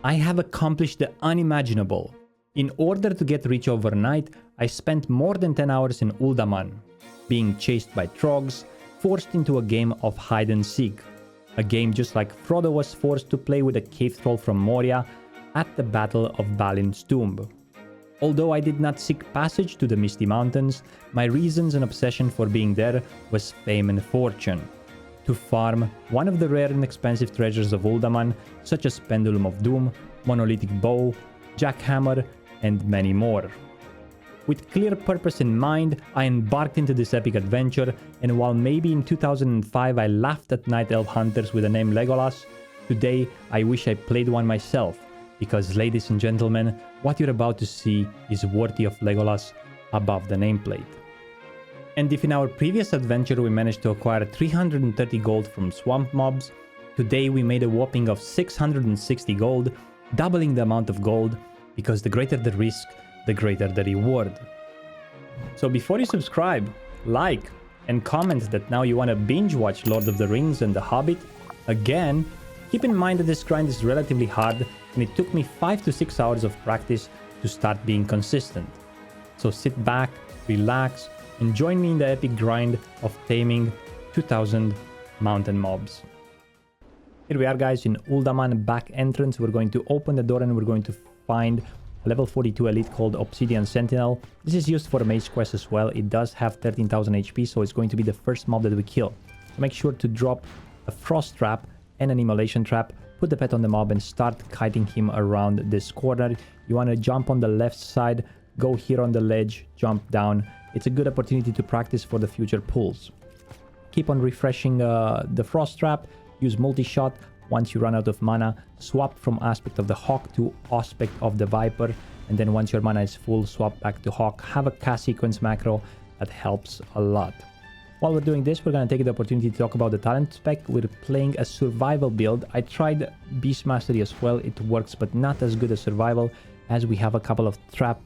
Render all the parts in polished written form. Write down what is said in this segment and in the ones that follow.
I have accomplished the unimaginable. In order to get rich overnight, I spent more than 10 hours in Uldaman, being chased by troggs, forced into a game of hide and seek. A game just like Frodo was forced to play with a cave troll from Moria at the Battle of Balin's tomb. Although I did not seek passage to the Misty Mountains, my reasons and obsession for being there was fame and fortune. To farm one of the rare and expensive treasures of Uldaman, such as Pendulum of Doom, Monolithic Bow, Jackhammer, and many more. With clear purpose in mind, I embarked into this epic adventure, and while maybe in 2005 I laughed at night elf hunters with the name Legolas, today I wish I played one myself, because ladies and gentlemen, what you're about to see is worthy of Legolas above the nameplate. And if in our previous adventure we managed to acquire 330 gold from swamp mobs, today we made a whopping of 660 gold, doubling the amount of gold, because the greater the risk, the greater the reward. So before you subscribe, like, and comment that now you want to binge watch Lord of the Rings and The Hobbit, again, keep in mind that this grind is relatively hard and it took me 5 to 6 hours of practice to start being consistent. So sit back, relax, and join me in the epic grind of taming 2000 mountain mobs. Here we are, guys, in Uldaman back entrance. We're going to open the door and we're going to find a level 42 elite called Obsidian Sentinel. This is used for a mage quest as well. It does have 13,000 HP, so it's going to be the first mob that we kill. So make sure to drop a frost trap and an immolation trap, put the pet on the mob and start kiting him around this corner. You want to jump on the left side, go here on the ledge, jump down. It's a good opportunity to practice for the future pulls. Keep on refreshing the frost trap, use multi-shot. Once you run out of mana, swap from aspect of the hawk to aspect of the viper, and then once your mana is full, swap back to hawk. Have a cast sequence macro that helps a lot. While we're doing this, we're going to take the opportunity to talk about the talent spec. We're playing a survival build. I tried Beast Mastery as well. It works, but not as good as survival, as we have a couple of trap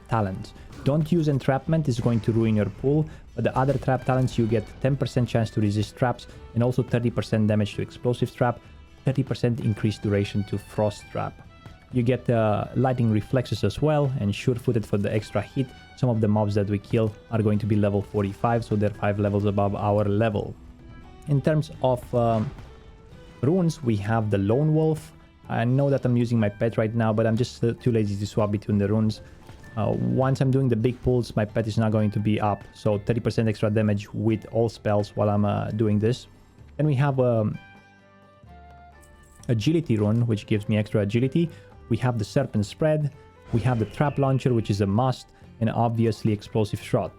talents. Don't use entrapment, it's going to ruin your pool, but the other trap talents, you get 10% chance to resist traps and also 30% damage to explosive trap, 30% increased duration to frost trap. You get lightning reflexes as well and sure-footed for the extra hit. Some of the mobs that we kill are going to be level 45, so they're 5 levels above our level. In terms of runes, we have the Lone Wolf. I know that I'm using my pet right now, but I'm just too lazy to swap between the runes. Once I'm doing the big pulls, my pet is not going to be up, so 30% extra damage with all spells while I'm doing this. Then we have agility rune, which gives me extra agility. We have the serpent spread, we have the trap launcher, which is a must, and obviously explosive shot.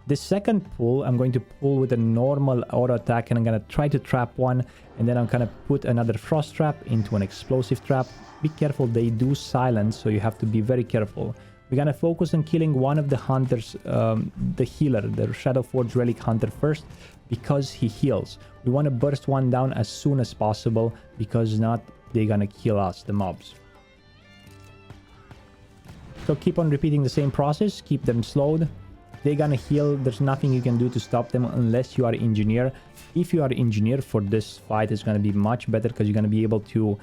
The second pull, I'm going to pull with a normal auto attack, and I'm going to try to trap one, and then I'm going to put another frost trap into an explosive trap. Be careful, they do silence, so you have to be very careful. We're going to focus on killing one of the hunters, the healer, the Shadowforge Relic Hunter first, because he heals. We want to burst one down as soon as possible, because not, they're going to kill us, the mobs. So keep on repeating the same process, keep them slowed. They're going to heal, there's nothing you can do to stop them unless you are engineer. If you are engineer for this fight, it's going to be much better, because you're going to be able to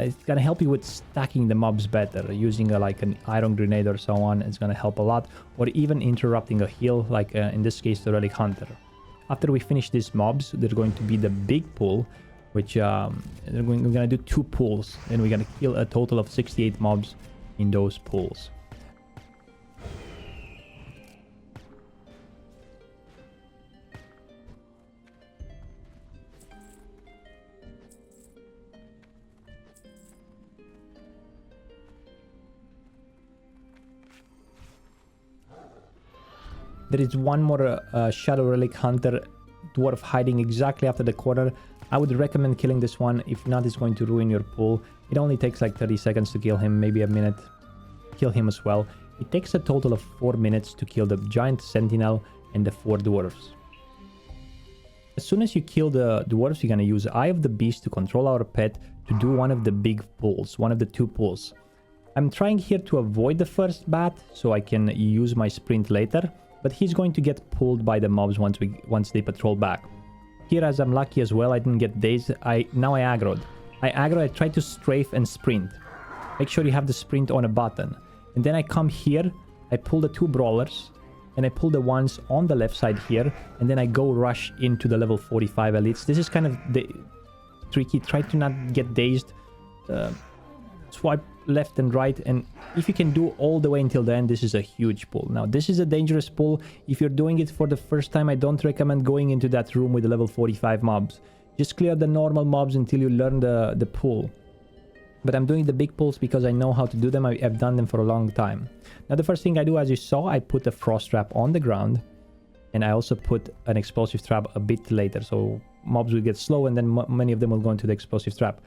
it's gonna help you with stacking the mobs better, using like an iron grenade or so on. It's gonna help a lot, or even interrupting a heal, like in this case the Relic Hunter. After we finish these mobs, there's going to be the big pull, which we're gonna do 2 pulls, and we're gonna kill a total of 68 mobs in those pulls. There is one more Shadow Relic Hunter dwarf hiding exactly after the corner. I would recommend killing this one. If not, it's going to ruin your pool. It only takes like 30 seconds to kill him, maybe a minute. Kill him as well. It takes a total of 4 minutes to kill the giant sentinel and the 4 dwarves. As soon as you kill the dwarves, you're going to use Eye of the Beast to control our pet to do one of the big pulls, one of the 2 pulls. I'm trying here to avoid the first bat so I can use my sprint later, but he's going to get pulled by the mobs once they patrol back. Here, as I'm lucky as well, I didn't get dazed. Now I aggroed. I aggro, I try to strafe and sprint. Make sure you have the sprint on a button. And then I come here, I pull the 2 brawlers, and I pull the ones on the left side here, and then I go rush into the level 45 elites. This is kind of tricky. Try to not get dazed. Swipe left and right, and if you can do all the way until the end, this is a huge pull. Now, this is a dangerous pull. If you're doing it for the first time, I don't recommend going into that room with the level 45 mobs. Just clear the normal mobs until you learn the pull. But I'm doing the big pulls because I know how to do them. I've done them for a long time. Now, the first thing I do, as you saw, I put a frost trap on the ground, and I also put an explosive trap a bit later, so mobs will get slow, and then many of them will go into the explosive trap.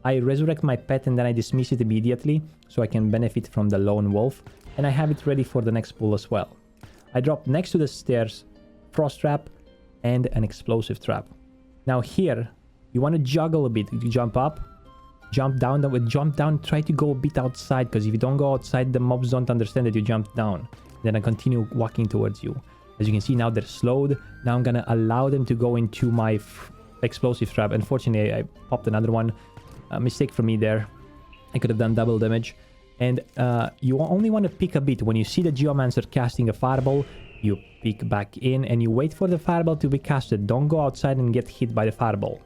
I resurrect my pet, and then I dismiss it immediately, so I can benefit from the lone wolf, and I have it ready for the next pull as well. I drop next to the stairs, frost trap, and an explosive trap. Now here, you want to juggle a bit. You jump up, jump down, try to go a bit outside, because if you don't go outside, the mobs don't understand that you jumped down. Then I continue walking towards you. As you can see, now they're slowed. Now I'm gonna allow them to go into my explosive trap. Unfortunately, I popped another one. A mistake for me there. I could have done double damage. And you only want to pick a bit. When you see the Geomancer casting a fireball, you pick back in and you wait for the fireball to be casted. Don't go outside and get hit by the fireball.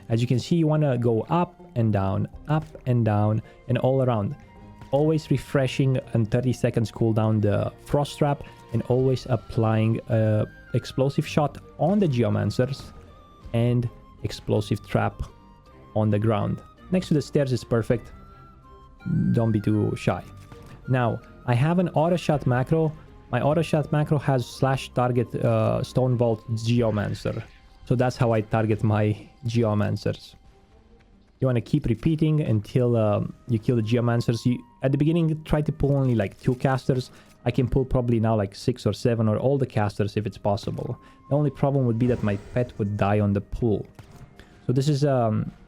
As you can see, you want to go up and down, and all around. Always refreshing and 30 seconds cooldown the frost trap, and always applying explosive shot on the Geomancers and explosive trap on the ground. Next to the stairs is perfect. Don't be too shy. Now, I have an auto shot macro. My auto shot macro has /target Stone Vault Geomancer. So that's how I target my Geomancers. You want to keep repeating until you kill the Geomancers. At the beginning, try to pull only like 2 casters. I can pull probably now like 6 or 7 or all the casters if it's possible. The only problem would be that my pet would die on the pull. So this is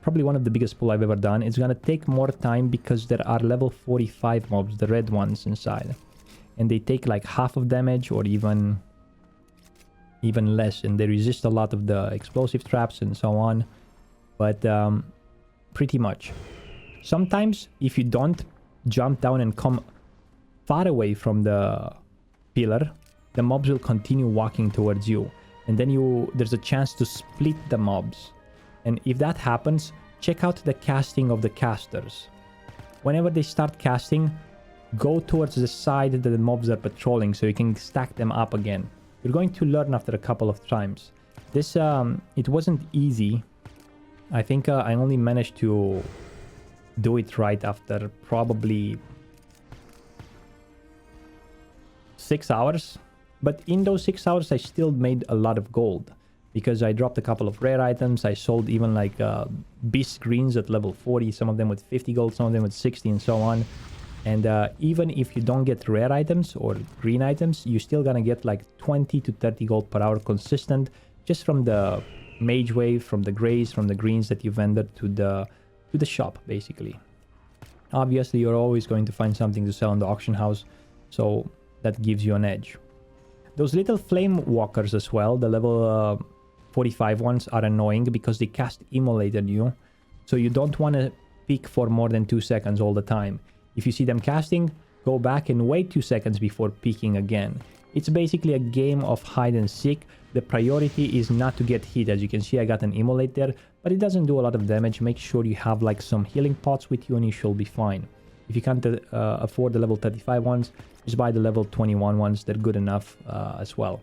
probably one of the biggest pull I've ever done. It's going to take more time because there are level 45 mobs, the red ones inside. And they take like half of damage or even less. And they resist a lot of the explosive traps and so on. But pretty much. Sometimes if you don't jump down and come far away from the pillar, the mobs will continue walking towards you. And then there's a chance to split the mobs. And if that happens, check out the casting of the casters. Whenever they start casting, go towards the side that the mobs are patrolling so you can stack them up again. You're going to learn after a couple of times. This, it wasn't easy. I think I only managed to do it right after probably 6 hours. But in those 6 hours, I still made a lot of gold. Because I dropped a couple of rare items. I sold even like beast greens at level 40. Some of them with 50 gold, some of them with 60 and so on. And even if you don't get rare items or green items, you're still gonna get like 20 to 30 gold per hour consistent. Just from the mage wave, from the greys, from the greens that you vended to the shop, basically. Obviously, you're always going to find something to sell in the auction house. So that gives you an edge. Those little flame walkers as well, the level 45 ones, are annoying because they cast immolate on you. So you don't want to peek for more than 2 seconds all the time. If you see them casting, go back and wait 2 seconds before peeking again. It's basically a game of hide and seek. The priority is not to get hit. As you can see, I got an immolate there, but it doesn't do a lot of damage. Make sure you have like some healing pots with you and you should be fine. If you can't afford the level 35 ones, just buy the level 21 ones. They're good enough as well.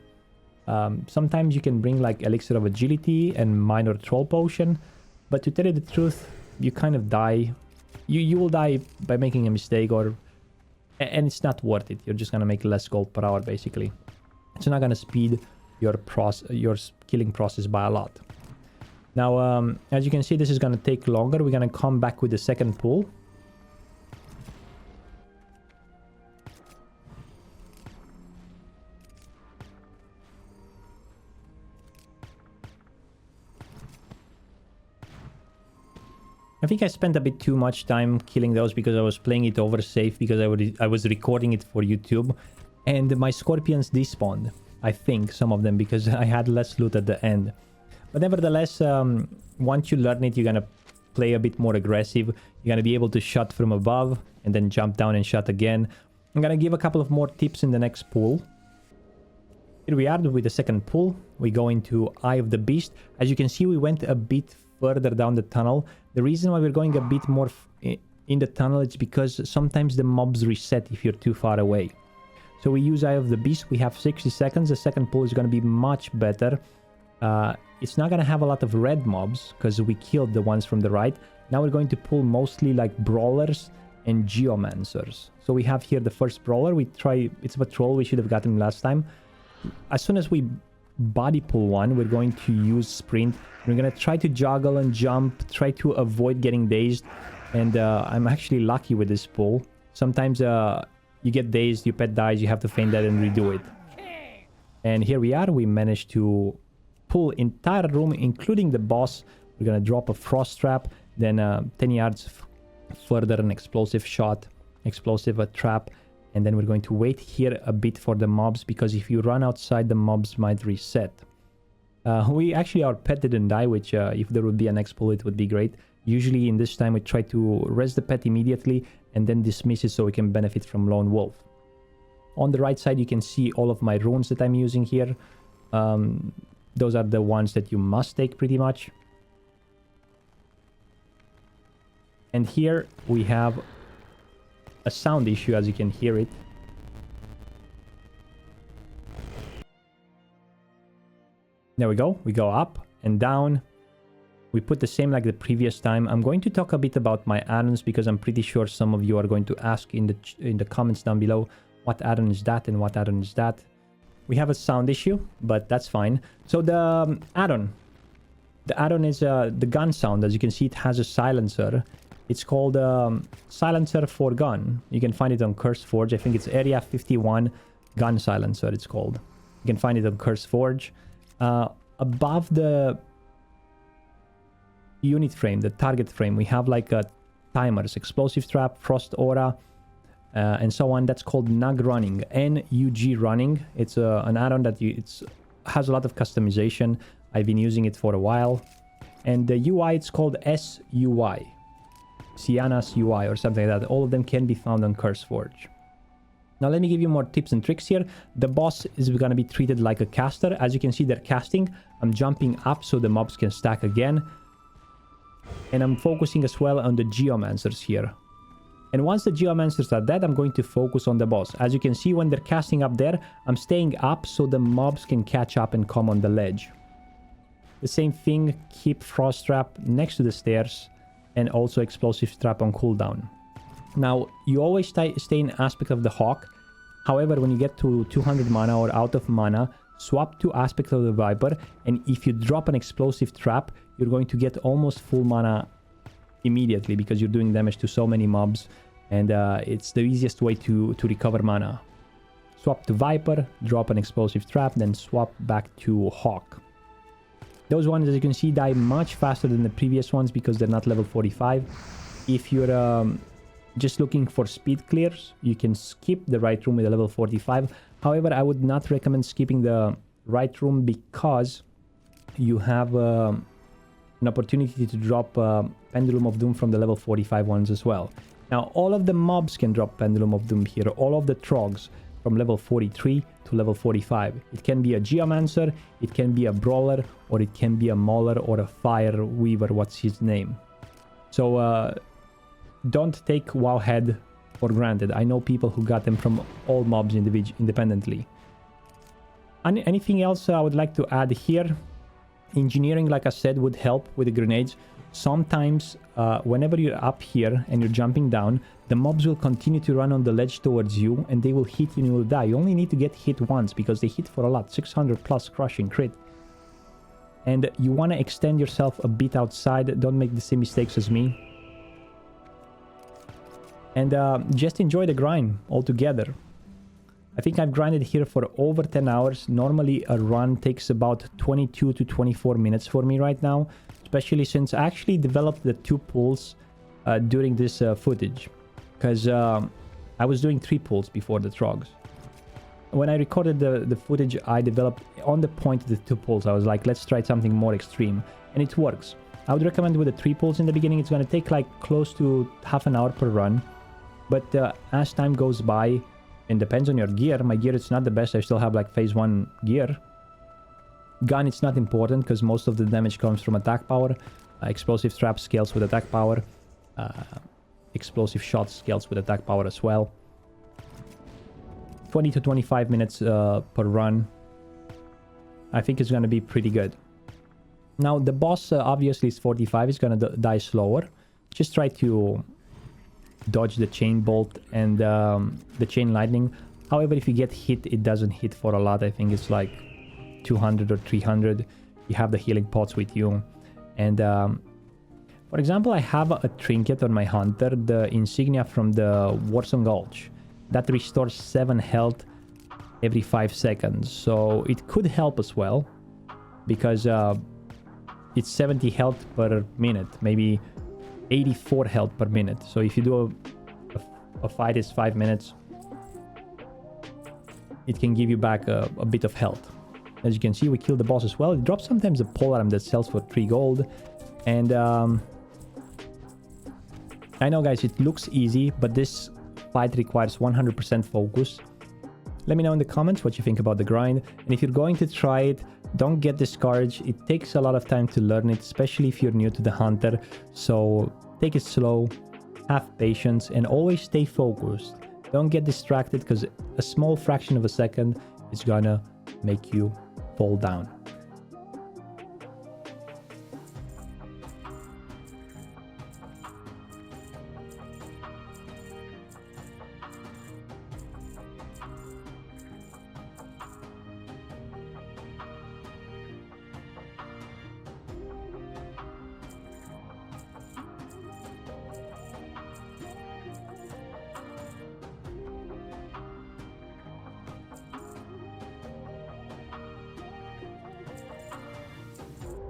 Sometimes you can bring like Elixir of Agility and Minor Troll Potion. But to tell you the truth, you kind of die. You will die by making a mistake, and it's not worth it. You're just going to make less gold per hour, basically. It's not going to speed your killing process by a lot. Now, as you can see, this is going to take longer. We're going to come back with the second pull. I think I spent a bit too much time killing those because I was playing it over safe because I was recording it for YouTube. And my scorpions despawned. I think some of them because I had less loot at the end. But nevertheless, once you learn it, you're gonna play a bit more aggressive, you're going to be able to shot from above and then jump down and shot again. I'm going to give a couple of more tips in the next pull. Here we are with the second pull. We go into Eye of the Beast. As you can see, we went a bit further down the tunnel. The reason why we're going a bit more in the tunnel is because sometimes the mobs reset if you're too far away. So we use Eye of the Beast. We have 60 seconds. The second pull is going to be much better. It's not going to have a lot of red mobs because we killed the ones from the right. Now we're going to pull mostly like brawlers and geomancers. So we have here the first brawler. It's a troll. We should have got him last time. As soon as we body pull one, we're going to use sprint. We're going to try to juggle and jump, try to avoid getting dazed. And I'm actually lucky with this pull. Sometimes you get dazed, your pet dies, you have to feign that and redo it. And here we are. We managed to pull entire room, including the boss. We're going to drop a frost trap, then 10 yards further an explosive shot, explosive trap. And then we're going to wait here a bit for the mobs, because if you run outside, the mobs might reset. Our pet didn't die, which if there would be an next pull, it would be great. Usually in this time, we try to res the pet immediately and then dismiss it so we can benefit from Lone Wolf. On the right side, you can see all of my runes that I'm using here. Those are the ones that you must take pretty much. And here we have a sound issue, as you can hear it. There we go. We go up and down. We put the same like the previous time. I'm going to talk a bit about my add-ons, because I'm pretty sure some of you are going to ask in the comments down below, what add-on is that and what add-on is that. We have a sound issue, but that's fine. So the add-on is the gun sound. As you can see, it has a silencer. It's called Silencer for Gun. You can find it on CurseForge. I think it's Area 51 Gun Silencer, it's called. You can find it on CurseForge. Above the unit frame, the target frame, we have like timers, explosive trap, frost aura, and so on. That's called NUG running, N-U-G running. It's an add-on that has a lot of customization. I've been using it for a while. And the UI, it's called SUI. Siana's UI or something like that. All of them can be found on CurseForge. Now let me give you more tips and tricks here. The boss is going to be treated like a caster. As you can see, they're casting. I'm jumping up so the mobs can stack again. And I'm focusing as well on the geomancers here. And once the geomancers are dead, I'm going to focus on the boss. As you can see, when they're casting up there, I'm staying up so the mobs can catch up and come on the ledge. The same thing, keep frost trap next to the stairs. And also explosive trap on cooldown. Now, you always stay in aspect of the hawk. However, when you get to 200 mana or out of mana, swap to aspect of the viper. And if you drop an explosive trap, you're going to get almost full mana immediately, because you're doing damage to so many mobs. And it's the easiest way to recover mana. Swap to viper, drop an explosive trap, then swap back to hawk. Those ones, as you can see, die much faster than the previous ones because they're not level 45. If you're just looking for speed clears, you can skip the right room with a level 45. However, I would not recommend skipping the right room, because you have an opportunity to drop Pendulum of Doom from the level 45 ones as well. Now, all of the mobs can drop Pendulum of Doom here. All of the troggs from level 43 to level 45. It can be a geomancer, it can be a brawler, or it can be a mauler or a fire weaver, what's his name. So don't take Wowhead for granted. I know people who got them from all mobs independently. Anything else I would like to add here? Engineering, like I said, would help with the grenades. Sometimes whenever you're up here and you're jumping down, the mobs will continue to run on the ledge towards you, and they will hit you and you will die. You only need to get hit once, because they hit for a lot, 600 plus crushing crit. And you want to extend yourself a bit outside. Don't make the same mistakes as me. And just enjoy the grind altogether. I think I've grinded here for over 10 hours. Normally a run takes about 22 to 24 minutes for me right now, especially since I actually developed the 2 pulls during this footage, because I was doing 3 pulls before the troggs. When I recorded the footage, I developed on the point of the 2 pulls. I was like, let's try something more extreme, and it works. I would recommend with the 3 pulls in the beginning. It's going to take like close to half an hour per run. But as time goes by, and depends on your gear. My gear is not the best. I still have like phase 1 gear. Gun, it's not important because most of the damage comes from attack power. Explosive trap scales with attack power. Explosive shots scales with attack power as well. 20 to 25 minutes per run. I think it's going to be pretty good. Now, the boss obviously is 45. It's going to die slower. Just try to dodge the chain bolt and the chain lightning. However, if you get hit, it doesn't hit for a lot. I think it's like 200 or 300. You have the healing pots with you. And for example, I have a trinket on my hunter, the insignia from the Warsong Gulch. That restores 7 health every 5 seconds. So it could help as well. Because it's 70 health per minute. Maybe 84 health per minute. So if you do a fight is 5 minutes, it can give you back a bit of health. As you can see, we killed the boss as well. It drops sometimes a polearm that sells for 3 gold. And I know, guys, it looks easy, but this fight requires 100% focus. Let me know in the comments what you think about the grind. And if you're going to try it, don't get discouraged. It takes a lot of time to learn it, especially if you're new to the hunter. So take it slow, have patience, and always stay focused. Don't get distracted because a small fraction of a second is gonna make you fall down.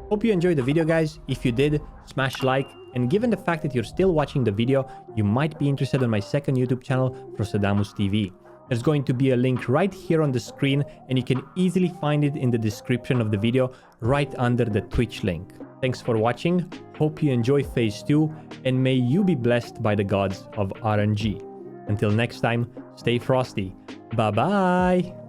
Hope you enjoyed the video, guys. If you did, smash like, and given the fact that you're still watching the video, you might be interested in my second YouTube channel, Frostadamus TV. There's going to be a link right here on the screen, and you can easily find it in the description of the video right under the Twitch link. Thanks for watching, hope you enjoy phase 2, and may you be blessed by the gods of RNG. Until next time, stay frosty. Bye bye!